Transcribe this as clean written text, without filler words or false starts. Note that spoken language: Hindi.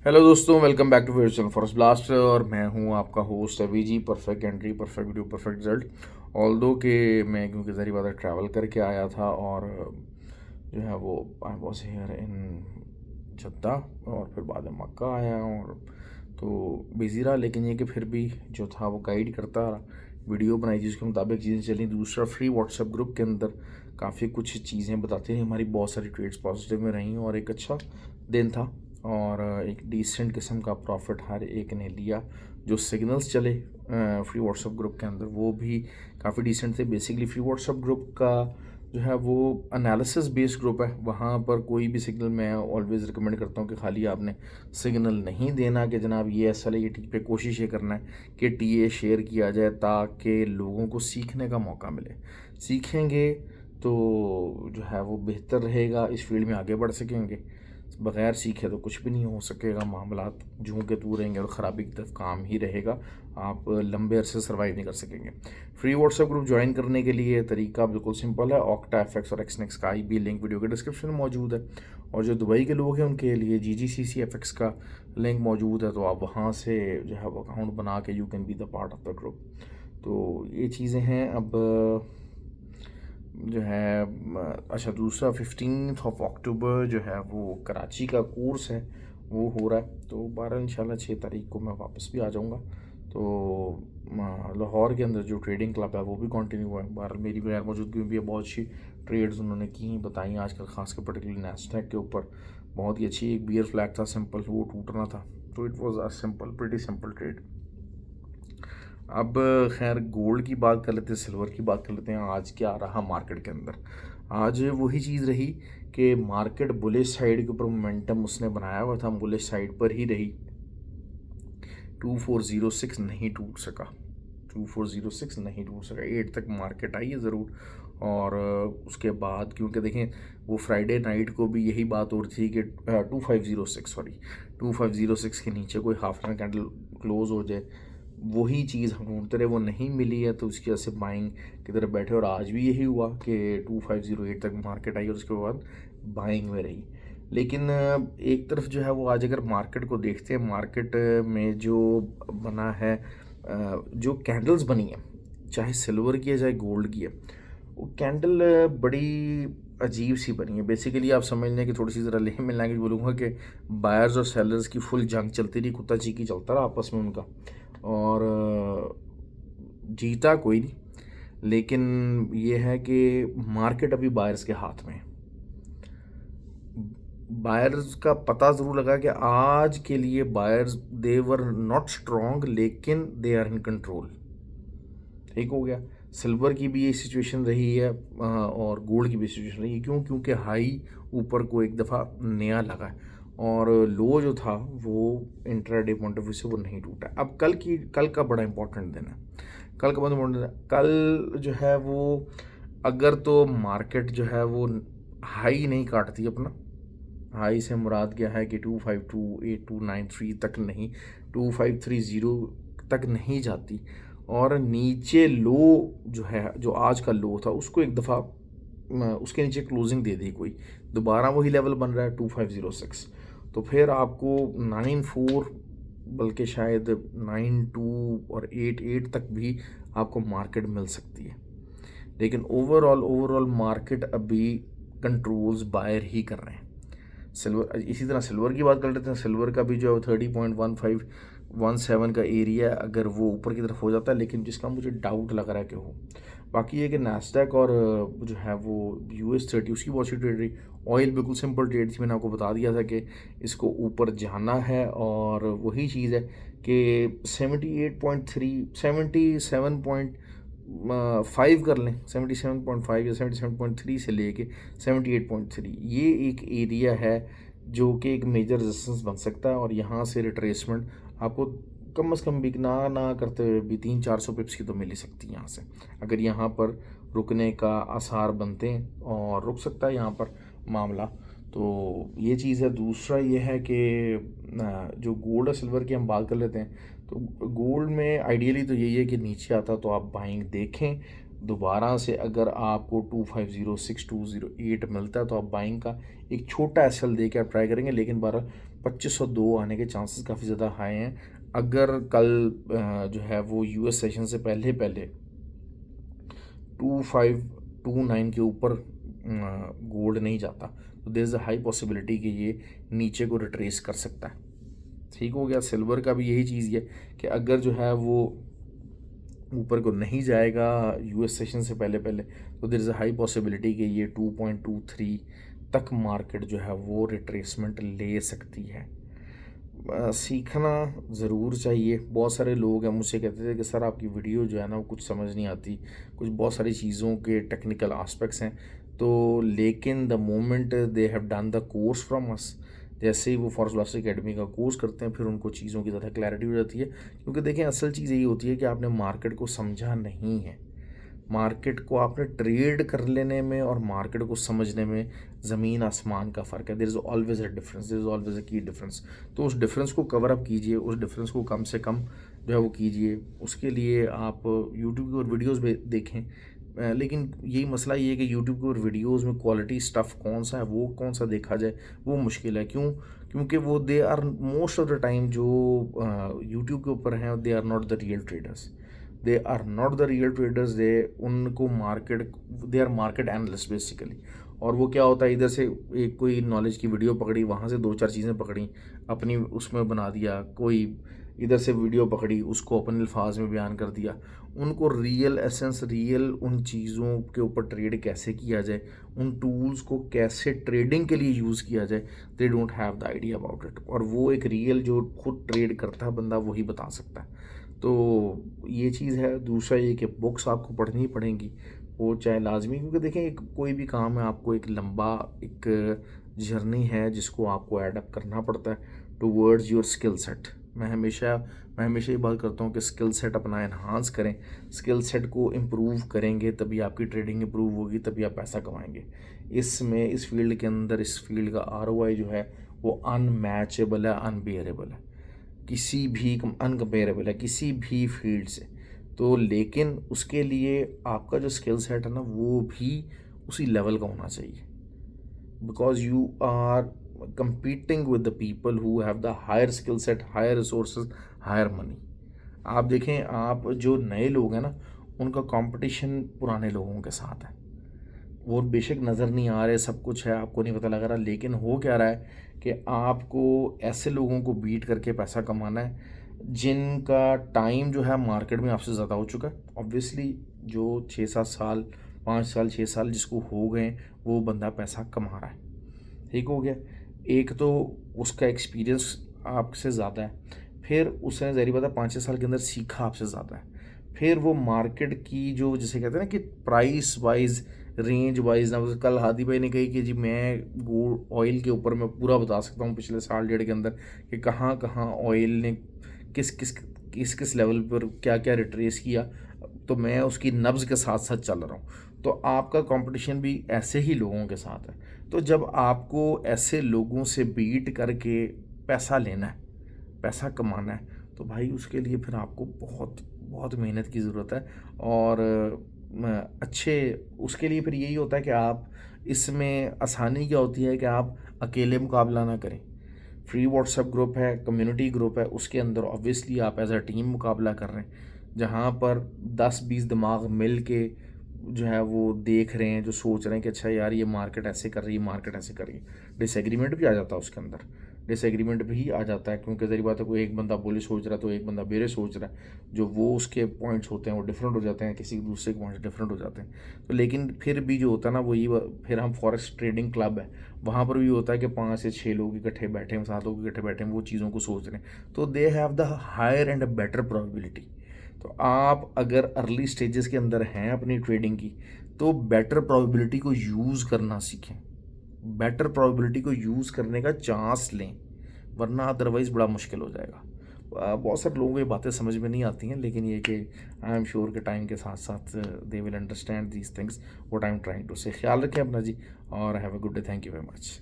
हेलो दोस्तों, welcome back to channel forest blast. और मैं हूं आपका host Abhi ji. Perfect entry, perfect video, perfect result. Although कि मैं क्योंकि ज़री बात ट्रैवल करके आया था और जो है वो I was here in Jeddah और फिर बाद में मक्का आया और तो बिज़ी रहा। लेकिन ये कि फिर भी जो था वो गाइड करता रहा, वीडियो बनाई जिसके मुताबिक चीज़ें चली। दूसरा, फ्री व्हाट्सएप ग्रुप के अंदर काफ़ी कुछ चीज़ें बताती रही, हमारी बहुत सारी ट्रेड्स पॉजिटिव में रहीं और एक अच्छा दिन था और एक डिसेंट किस्म का प्रॉफिट हर एक ने लिया। जो सिग्नल्स चले फ्री व्हाट्सएप ग्रुप के अंदर वो भी काफ़ी डिसेंट थे। बेसिकली फ्री व्हाट्सएप ग्रुप का जो है वो एनालिसिस बेस्ड ग्रुप है। वहाँ पर कोई भी सिग्नल मैं ऑलवेज़ रिकमेंड करता हूँ कि खाली आपने सिग्नल नहीं देना कि जनाब ये ऐसा है, ये ठीक पे कोशिश ये करना है कि टीए शेयर किया जाए ताकि लोगों को सीखने का मौका मिले। सीखेंगे तो जो है वो बेहतर रहेगा, इस फील्ड में आगे बढ़ सकेंगे। बगैर सीखे तो कुछ भी नहीं हो सकेगा, मामलात जूं के तू रहेंगे और ख़राबी की तरफ काम ही रहेगा। आप लंबे अरसे सर्वाइव नहीं कर सकेंगे। फ्री व्हाट्सएप ग्रुप ज्वाइन करने के लिए तरीका बिल्कुल सिंपल है। ऑक्टा एफएक्स और एक्सनेक्स का भी लिंक वीडियो के डिस्क्रिप्शन में मौजूद है और जो दुबई के लोग हैं उनके लिए जीजीसीसी एफएक्स का लिंक मौजूद है, तो आप वहाँ से जो है वो अकाउंट बना के you can be the part of the group. तो ये चीज़ें हैं। अब जो है अच्छा, दूसरा 15 अक्टूबर जो है वो कराची का कोर्स है वो हो रहा है। तो 12 इंशाल्लाह 6 तारीख को मैं वापस भी आ जाऊँगा। तो लाहौर के अंदर जो ट्रेडिंग क्लब है वो भी कंटिन्यू हुआ है। बहरहाल मेरी गैर मौजूदगी में भी बहुत अच्छी ट्रेड्स उन्होंने की बताई आजकल, खासकर पर्टिकुलरली नेस्डैक के ऊपर बहुत ही अच्छी। एक बियर फ्लैग था सिंपल, वो टूटना था, तो it was a simple, pretty simple trade. अब खैर गोल्ड की बात कर लेते हैं, सिल्वर की बात कर लेते हैं। आज क्या रहा मार्केट के अंदर? आज वही चीज़ रही कि मार्केट बुलिश साइड के ऊपर मोमेंटम उसने बनाया हुआ था, बुलिश साइड पर ही रही। 2406 नहीं टूट सका, 2406 नहीं टूट सका। 8 तक मार्केट आई है ज़रूर। और उसके बाद क्योंकि देखें वो फ्राइडे नाइट को भी यही बात हो रही थी कि 2506 के नीचे कोई हाफ एन कैंडल क्लोज हो जाए, वही चीज़ हम ढूंढते रहे, वो नहीं मिली है। तो उसकी वजह से बाइंग की तरफ बैठे और आज भी यही हुआ कि 2508 तक मार्केट आई और उसके बाद बाइंग में रही। लेकिन एक तरफ जो है वो आज अगर मार्केट को देखते हैं, मार्केट में जो बना है, जो कैंडल्स बनी है, चाहे सिल्वर की है चाहे गोल्ड की है, वो कैंडल बड़ी अजीब सी बनी है। बेसिकली आप समझ लें कि थोड़ी सी ज़रा ले मिलना कि बोलूँगा कि बायर्स और सेलर्स की फुल जंग चलती रही, कुत्ता चीकी चलता रहा आपस में उनका। और जीता कोई नहीं, लेकिन ये है कि मार्केट अभी बायर्स के हाथ में है। बायर्स का पता ज़रूर लगा कि आज के लिए buyers they were not strong, लेकिन दे आर इन कंट्रोल। ठीक हो गया। सिल्वर की भी ये सिचुएशन रही है और गोल्ड की भी सिचुएशन रही है। क्यों? क्योंकि हाई ऊपर को एक दफ़ा नया लगा है और लो जो था वो इंट्राडे पॉइंट ऑफ व्यू से वो नहीं टूटा। अब कल का बड़ा इंपॉर्टेंट दिन है। कल का बड़ा इंपॉर्टेंट दिन है। कल जो है वो अगर तो मार्केट जो है वो हाई नहीं काटती अपना, हाई से मुराद क्या है कि 2528293 तक नहीं, 2530 तक नहीं जाती और नीचे लो जो है, जो आज का लो था उसको एक दफ़ा उसके नीचे क्लोजिंग दे दी कोई, दोबारा वही लेवल बन रहा है 2506, तो फिर आपको 94 बल्कि शायद 92 और 88 तक भी आपको मार्केट मिल सकती है। लेकिन ओवरऑल मार्केट अभी कंट्रोल्स बायर ही कर रहे हैं। सिल्वर, इसी तरह सिल्वर की बात कर लेते हैं। सिल्वर का भी जो है 30.1517 का एरिया अगर वो ऊपर की तरफ हो जाता है, लेकिन जिसका मुझे डाउट लग रहा है कि हो। बाकी ये कि नास्डैक और जो है वो US30 उसकी बहुत सी ट्रेड रही। ऑयल बिल्कुल सिंपल ट्रेड थी, मैंने आपको बता दिया था कि इसको ऊपर जाना है और वही चीज़ है कि 77.5 कर लें, 77.5 या 77.3 से लेके 78.3, ये एक एरिया है जो कि एक मेजर रेजिस्टेंस बन सकता है। और यहाँ से रिट्रेसमेंट आपको कम से कम भी ना करते हुए भी 300-400 पिप्स की तो मिल ही सकती है यहाँ से, अगर यहाँ पर रुकने का आसार बनते हैं और रुक सकता है यहाँ पर मामला। तो ये चीज़ है। दूसरा ये है कि जो गोल्ड और सिल्वर की हम बात कर लेते हैं, तो गोल्ड में आइडियली तो यही है कि नीचे आता तो आप बाइंग देखें, दोबारा से अगर आपको 2506 208 मिलता है तो आप बाइंग का एक छोटा एसएल दे के आप ट्राई करेंगे, लेकिन 2502 आने के चांसेस काफ़ी ज़्यादा हाई हैं। अगर कल जो है वो यूएस सेशन से पहले पहले 2529 के ऊपर गोल्ड नहीं जाता तो there is a high possibility कि ये नीचे को रिट्रेस कर सकता है। ठीक हो गया। सिल्वर का भी यही चीज़ है कि अगर जो है वो ऊपर को नहीं जाएगा यूएस सेशन से पहले पहले तो there is a high possibility कि ये 2.23 तक मार्केट जो है वो रिट्रेसमेंट ले सकती है। सीखना ज़रूर चाहिए। बहुत सारे लोग हैं मुझसे कहते थे कि सर आपकी वीडियो जो है ना वो कुछ समझ नहीं आती, कुछ बहुत सारी चीज़ों के टेक्निकल आस्पेक्ट्स हैं, तो लेकिन the moment they have done the course from us, जैसे ही वो फॉरेक्स ब्लास्टर एकेडमी का कोर्स करते हैं फिर उनको चीज़ों की ज़्यादा क्लैरिटी हो जाती है। क्योंकि देखें असल चीज़ यही होती है कि आपने मार्केट को समझा नहीं है। मार्केट को आपने ट्रेड कर लेने में और मार्केट को समझने में ज़मीन आसमान का फ़र्क है। There is always a difference, there is always a key difference. तो उस डिफरेंस को कवर अप कीजिए, उस डिफरेंस को कम से कम जो है वो कीजिए। उसके लिए आप यूट्यूब की और वीडियोज़ देखें। लेकिन यही मसला ये है कि यूट्यूब के और वीडियोज़ में क्वालिटी स्टफ़ कौन सा है, वो कौन सा देखा जाए, वो मुश्किल है। क्यों? क्योंकि वो they are most of the time जो यूट्यूब के ऊपर हैं they are not the real traders, they are not the real traders. They उनको market, they are market analyst basically. और वो क्या होता है, इधर से एक कोई नॉलेज की वीडियो पकड़ी, वहाँ से दो चार चीज़ें पकड़ी, अपनी उसमें बना दिया, कोई इधर से वीडियो पकड़ी उसको अपने अल्फाज में बयान कर दिया। उनको रियल एसेंस, रियल उन चीज़ों के ऊपर ट्रेड कैसे किया जाए, उन टूल्स को कैसे ट्रेडिंग के लिए यूज़ किया जाए, they don't have the idea about it. और वो एक रियल जो खुद ट्रेड करता है बंदा वही बता सकता है। तो ये चीज़ है। दूसरा ये कि बुक्स आपको पढ़नी ही पड़ेंगी, वो चाहे लाजमी, क्योंकि देखें एक कोई भी काम है आपको एक लंबा एक जर्नी है जिसको आपको एडअप करना पड़ता है टूवर्ड्स योर स्किल सेट। मैं हमेशा ये बात करता हूँ कि स्किल सेट अपना एनहांस करें, स्किल सेट को इम्प्रूव करेंगे तभी आपकी ट्रेडिंग इम्प्रूव होगी, तभी आप पैसा कमाएंगे। इसमें इस फील्ड के अंदर इस फील्ड का आरओआई जो है वो अनमैचेबल है, अनबियरेबल है, किसी भी अनकम्पेरेबल है किसी भी फील्ड से। तो लेकिन उसके लिए आपका जो स्किल सेट है ना वो भी उसी लेवल का होना चाहिए, because you are competing with the people who have the higher skill set, higher resources, higher money। आप देखें, आप जो नए लोग हैं ना उनका कंपटीशन पुराने लोगों के साथ है। वो बेशक नज़र नहीं आ रहे, सब कुछ है, आपको नहीं पता लग रहा, लेकिन हो क्या रहा है कि आपको ऐसे लोगों को बीट करके पैसा कमाना है जिनका टाइम जो है मार्केट में आपसे ज़्यादा हो चुका है। ऑब्वियसली जो 6-7 साल, 5 साल, 6 साल जिसको हो गए वो बंदा पैसा कमा रहा है। ठीक हो गया। एक तो उसका एक्सपीरियंस आपसे ज़्यादा है, फिर उसने ज़ाहिर बात है 5-6 साल के अंदर सीखा आपसे ज़्यादा है। फिर वो मार्केट की जो जिसे कहते हैं ना कि प्राइस वाइज, रेंज वाइज ना, कल हादी भाई ने कही कि जी मैं गोल्ड ऑयल के ऊपर मैं पूरा बता सकता हूँ पिछले साल डेढ़ के अंदर कि कहाँ कहाँ ऑयल ने किस किस किस किस लेवल पर क्या क्या रिट्रेस किया, तो मैं उसकी नब्ज़ के साथ साथ चल रहा हूँ। तो आपका कंपटीशन भी ऐसे ही लोगों के साथ है। तो जब आपको ऐसे लोगों से बीट करके पैसा लेना है, पैसा कमाना है, तो भाई उसके लिए फिर आपको बहुत बहुत मेहनत की ज़रूरत है। और अच्छे उसके लिए फिर यही होता है कि आप इसमें आसानी क्या होती है कि आप अकेले मुकाबला ना करें। फ्री व्हाट्सएप ग्रुप है, कम्युनिटी ग्रुप है, उसके अंदर ऑब्वियसली आप एज अ टीम मुकाबला कर रहे हैं, जहाँ पर 10-20 दिमाग मिल के जो है वो देख रहे हैं, जो सोच रहे हैं कि अच्छा यार ये मार्केट ऐसे कर रही है, मार्केट ऐसे कर रही है। डिसएग्रीमेंट भी आ जाता है उसके अंदर, डिसएग्रीमेंट भी आ जाता है, क्योंकि ज़री बात है कोई एक बंदा बोले सोच रहा है तो एक बंदा बेरे सोच रहा है, जो वो उसके पॉइंट्स होते हैं वो डिफरेंट हो जाते हैं, किसी दूसरे के पॉइंट्स डिफरेंट हो जाते हैं। तो लेकिन फिर भी जो होता है ना वही, फिर हम फॉरेक्स ट्रेडिंग क्लब है, वहाँ पर भी होता है कि 5 से 6 लोग इकट्ठे बैठे हैं, 7 लोग इकट्ठे बैठे हैं, वो चीज़ों को सोच रहे हैं, तो they have the higher and a better probability. तो आप अगर अर्ली स्टेजेस के अंदर हैं अपनी ट्रेडिंग की, तो बेटर प्रोबेबिलिटी को यूज़ करना सीखें, बेटर प्रोबेबिलिटी को यूज़ करने का चांस लें, वरना अदरवाइज़ बड़ा मुश्किल हो जाएगा। बहुत सारे लोगों को ये बातें समझ में नहीं आती हैं, लेकिन ये कि आई एम श्योर कि टाइम के साथ साथ they will understand these things what I am trying to say. ख्याल रखें अपना जी, और have a good day. Thank you very much.